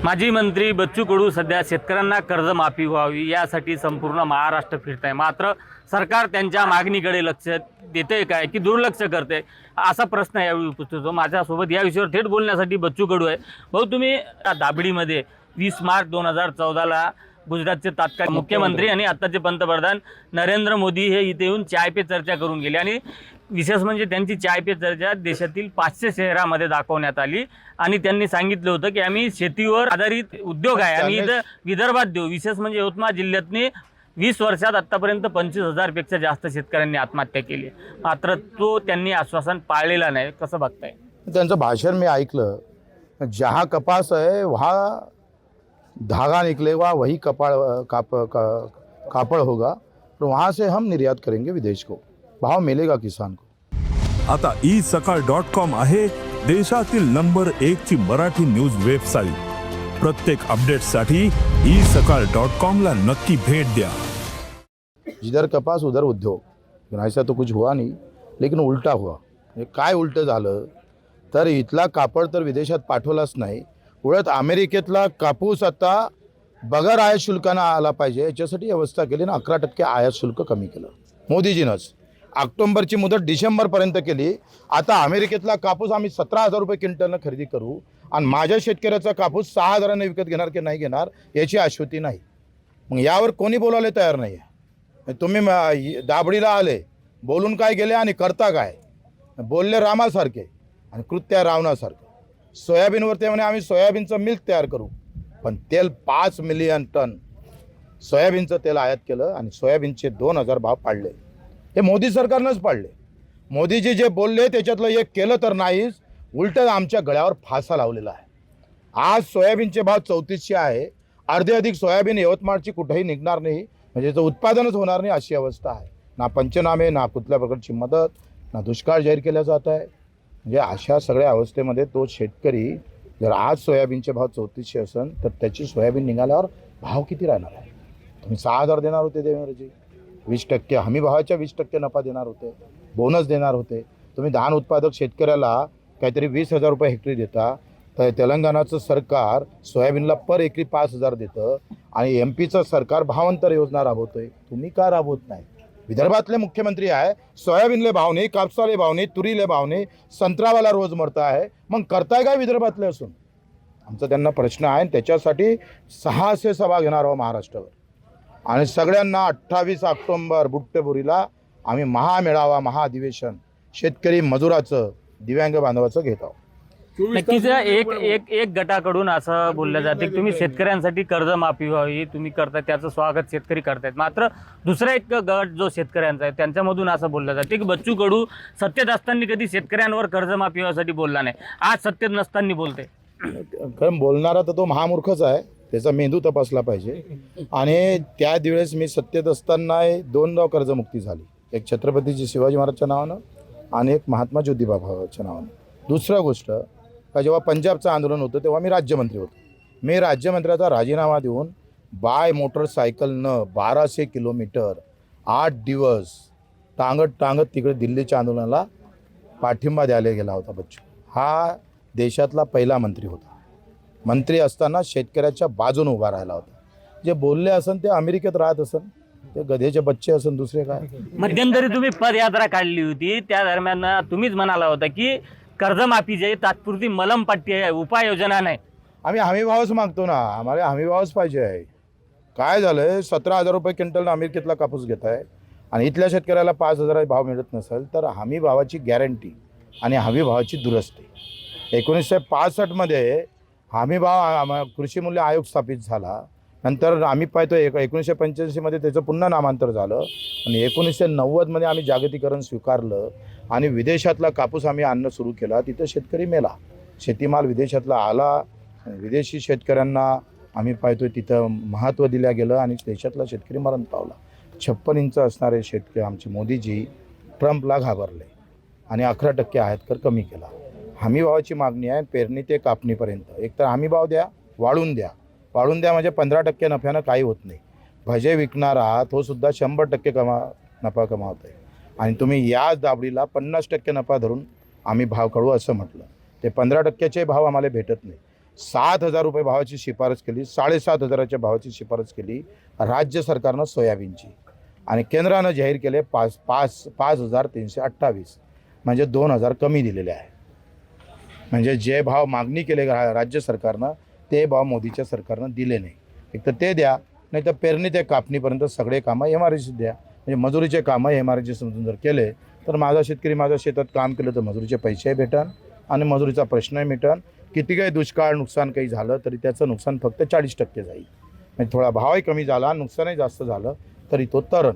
माजी मंत्री बच्चू कडू सध्या शेतकऱ्यांना कर्जमाफी व्हावी यासाठी संपूर्ण महाराष्ट्र फिरत आहे। मात्र सरकार त्यांच्या मागणीकडे लक्ष देते काय की दुर्लक्ष करते असा प्रश्न यावेळी उपस्थित होतो। माझ्यासोबत या विषयावर थेट बोलण्यासाठी बच्चू कडू आहे। भाऊ, तुम्ही दाबडीमध्ये 20 मार्च 2014ला गुजरातचे तत्कालीन मुख्यमंत्री आणि आताचे पंतप्रधान नरेंद्र मोदी हे इथे येऊन चाय पे चर्चा करून गेले आणि विशेष म्हणजे त्यांची चाय पे चर्चा देशातील 500 शहरामध्ये दाखवण्यात आली आणि त्यांनी सांगितलं होतं की आम्ही शेतीवर आधारित उद्योग आहे, आम्ही इथं विदर्भात देऊ। विशेष म्हणजे यवतमाळ जिल्ह्यातनी 20 वर्षात आतापर्यंत 25,000 पेक्षा जास्त शेतकऱ्यांनी आत्महत्या केली। मात्र तो त्यांनी आश्वासन पाळलेला नाही। कसं बघताय? त्यांचं भाषण मी ऐकलं। जहाँ कपास है वहाँ धागा निकलेगा, वही कापड़ होगा, तो वहाँ से हम निर्यात करेंगे विदेश को, भाव मिलेगा किसान को। आता isakal.com आहे देशातील नंबर 1 ची मराठी न्यूज वेबसाईट। प्रत्येक अपडेटसाठी isakal.com ला नक्की भेट द्या। जिधर कपास उधर उद्योग, ऐसा तो कुछ हुआ नहीं, लेकिन उलटा हुआ। हे काय उलटं झालं तर इथला कापड तर विदेशात पाठवलाच नाही, उलट अमेरिकेतला कापूस आता बगर आयात शुल्कानं आला पाहिजे याच्यासाठी व्यवस्था केली ना। 11% आयात शुल्क कमी केलं मोदीजीनंच। ऑक्टोबरची मुदत डिसेंबरपर्यंत केली। आता अमेरिकेतला कापूस आम्ही 17,000 रुपये क्विंटलनं खरेदी करू आणि माझ्या शेतकऱ्याचा कापूस 6,000ने विकत घेणार की नाही घेणार याची आश्वती नाही। मग यावर कोणी बोलायला तयार नाही आहे। तुम्ही दाबडीला आले, बोलून काय गेले आणि करता काय? बोलले रामासारखे आणि कृत्या रावणासारखं। सोयाबीनवर ते म्हणे आम्ही सोयाबीनचं मिल्क तयार करू, पण तेल 5 मिलियन टन सोयाबीनचं तेल आयात केलं आणि सोयाबीनचे 2,000 भाव पाडले। हे मोदी सरकारनंच पाडले। मोदीजी जे बोलले त्याच्यातलं एक केलं तर नाहीच, उलटं आमच्या गळ्यावर फासा लावलेला आहे। आज सोयाबीनचे भाव 3400 आहे। अर्धे अधिक सोयाबीन यवतमाळची कुठेही निघणार नाही, म्हणजे याचं उत्पादनच होणार नाही अशी अवस्था आहे। ना पंचनामे, ना कुठल्या प्रकारची मदत, ना दुष्काळ जाहीर केला जात आहे। म्हणजे अशा सगळ्या अवस्थेमध्ये तो शेतकरी जर आज सोयाबीनचे भाव 3400 असेल तर त्याची सोयाबीन निघाल्यावर भाव किती राहणार आहे? तुम्ही 6,000 देणार होते देवेंद्रजी, 20% हमी भावाच्या 20% नफा देणार होते, बोनस देणार होते। तुम्ही धान उत्पादक शेतकऱ्याला काहीतरी 20,000 रुपये हेक्टरी देता, तर तेलंगणाचं सरकार सोयाबीनला पर एकरी 5,000 देतं आणि MP चं सरकार भावांतर योजना राबवतोय। तुम्ही का राबवत नाही? विदर्भातले मुख्यमंत्री आहे, सोयाबीनले भाव नाही, कापसाले भाव नाही, तुरीले भाव नाही, संत्रावाला रोज मरता आहे, मग करताय काय विदर्भातले असून? आमचा त्यांना प्रश्न आहे। त्याच्यासाठी 600 सभा घेणार आहोत महाराष्ट्रावर आणि सगळ्यांना 28 ऑक्टोबर बुट्टेपुरीला आम्ही महामेळावा, महाअधिवेशन शेतकरी मजुराचं, दिव्यांग बांधवाचं घेत आहोत। नक्कीच एक गटाकडून असं बोललं जाते की तुम्ही शेतकऱ्यांसाठी कर्जमाफी व्हावी तुम्ही करताय, त्याचं स्वागत शेतकरी करतायत। मात्र दुसरा एक गट जो शेतकऱ्यांचा आहे त्यांच्यामधून असं बोललं जाते की बच्चू कडू सत्तेत असताना कधी शेतकऱ्यांवर कर्जमाफी व्हावी बोलला नाही, आज सत्तेत नसताना बोलते। कारण बोलणारा तर तो महामूर्खच आहे, त्याचा मेंदू तपासला पाहिजे। आणि त्या दिवस मी सत्तेत असताना 2 कर्जमुक्ती झाली, एक छत्रपती शिवाजी महाराजच्या नावानं आणि एक महात्मा ज्योतिबा भावाच्या नावानं। दुसरा गोष्ट का जेव्हा पंजाबचं आंदोलन होतं तेव्हा मी राज्यमंत्री होतो। मी राज्यमंत्र्याचा राजीनामा देऊन बाय मोटरसायकलनं 1200 किलोमीटर 8 दिवस टांगत तिकडे दिल्लीच्या आंदोलनाला पाठिंबा द्यायला गेला होता बच्चू। हा देशातला पहिला मंत्री होता। मंत्री असताना शेतकऱ्याच्या बाजूने उभा राहिला होता। जे बोलले असन ते अमेरिकेत राहत असन, ते गधेचे बच्चे असन, दुसरे काय? मध्यंतरी तुम्ही पदयात्रा काढली होती, त्या दरम्यान तुम्हीच म्हणाला होता की कर्जमाफी जे तात्पुरती मलमपट्टी आहे, उपाययोजना नाही। आम्ही हमीभावच मागतो ना, आम्हाला हमीभावच पाहिजे आहे। काय झालं आहे, 17,000 रुपये क्विंटलनं अमेरिकेतला कापूस घेत आहे आणि इथल्या शेतकऱ्याला 5,000 भाव मिळत नसेल तर हमीभावाची गॅरंटी आणि हमीभावाची दुरुस्ती 1965मध्ये हमीभाव कृषी मूल्य आयोग स्थापित झाला। नंतर आम्ही पाहतो 1985मध्ये त्याचं पुन्हा नामांतर झालं आणि 1990मध्ये आम्ही जागतिकीकरण स्वीकारलं आणि विदेशातला कापूस आम्ही आणणं सुरू केला। तिथं शेतकरी मेला, शेतीमाल विदेशातला आला, विदेशी शेतकऱ्यांना आम्ही पाहतोय तिथं महत्त्व दिलं गेलं आणि देशातला शेतकरी मरण पावला। 56 इंच असणारे शेतकरी आमचे मोदीजी ट्रम्पला घाबरले आणि 11% आयात कर कमी केला। हमीभावाची मागणी आहे पेरणी ते कापणीपर्यंत। एकतर हमीभाव द्या, वाढून द्या म्हणजे 15% नफ्यानं काही होत नाही। भजे विकणारा तो सुद्धा 100% नफा कमावत आहे आणि तुम्ही याच दाबडीला 50% नफा धरून आम्ही भाव काढू असं म्हटलं। ते 15%चे भाव आम्हाला भेटत नाही। 7,000 रुपये भावाची शिफारस केली, 7,500च्या भावाची शिफारस केली राज्य सरकारनं सोयाबीनची, आणि केंद्रानं जाहीर केले 5,328, म्हणजे 2,000 कमी दिलेले आहे. म्हणजे जे भाव मागणी केले राज्य सरकारनं ते भाव मोदीच्या सरकारनं दिले नाही. एक तर ते द्या, नाही तर पेरणी ते कापणीपर्यंत सगळे कामं MRC द्या. म्हणजे मजुरीचे कामं MRC समजून जर केले तर माझा शेतकरी माझ्या शेतात काम केलं तर मजुरीचे पैसेही भेटन आणि मजुरीचा प्रश्नही मिटन. किती काही दुष्काळ नुकसान काही झालं तरी त्याचं नुकसान फक्त 40% जाईल. म्हणजे थोडा भावही कमी झाला, नुकसानही जास्त झालं तरी तो तरण.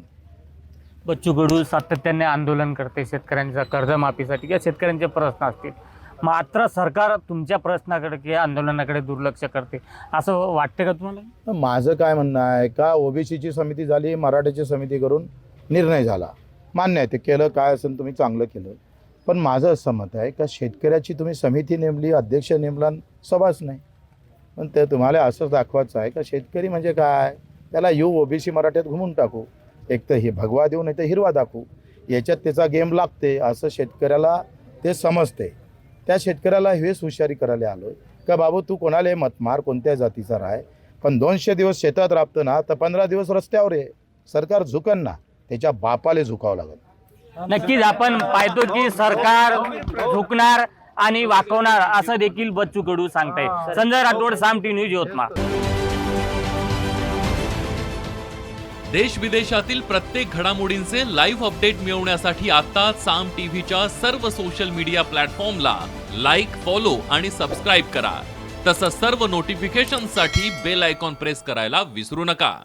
बच्चू कडू सातत्याने आंदोलन करते शेतकऱ्यांच्या कर्जमाफीसाठी किंवा शेतकऱ्यांचे प्रश्न असतील, मात्र सरकार तुमच्या प्रश्नाकडे किंवा आंदोलनाकडे दुर्लक्ष करते, असं वाटते का तुम्हाला? माझं काय म्हणणं आहे का OBCची समिती झाली, मराठीची समिती करून निर्णय झाला, मान्य आहे, ते केलं, काय असेल तुम्ही चांगलं केलं. पण माझं असं मत आहे का शेतकऱ्याची तुम्ही समिती नेमली, अध्यक्ष नेमला, सभाच नाही. पण ते तुम्हाला असं दाखवायचं आहे का शेतकरी म्हणजे काय, त्याला OBC मराठीत घुमून टाकू, एक तर हे भगवा देऊ नाही तर हिरवा दाखवू, याच्यात त्याचा गेम लागते असं शेतकऱ्याला ते समजते. त्या शेतकऱ्याला हेच हुशारी करायला आलो आहे का बाबू तू कोणाला मत मार, कोणत्या जातीचा राह, पण 200 दिवस शेतात राबतं ना तर 15 दिवस रस्त्यावर आहे. सरकार झुकन ना, त्याच्या बापाला झुकावं लागेल. नक्कीच आपण पाहतो की सरकार झुकणार आणि वाकवणार असं देखील बच्चू कडू सांगताय. संजय राठोड, साम टी न्यूज, यवतमाळ. देश विदेशातील प्रत्येक घडामोडींचे लाईव्ह अपडेट मिळवण्यासाठी आता साम टीव्हीच्या सर्व सोशल मीडिया प्लॅटफॉर्मला लाईक, फॉलो आणि सबस्क्राईब करा. तसंच सर्व नोटिफिकेशनसाठी बेल आयकॉन प्रेस करायला विसरू नका.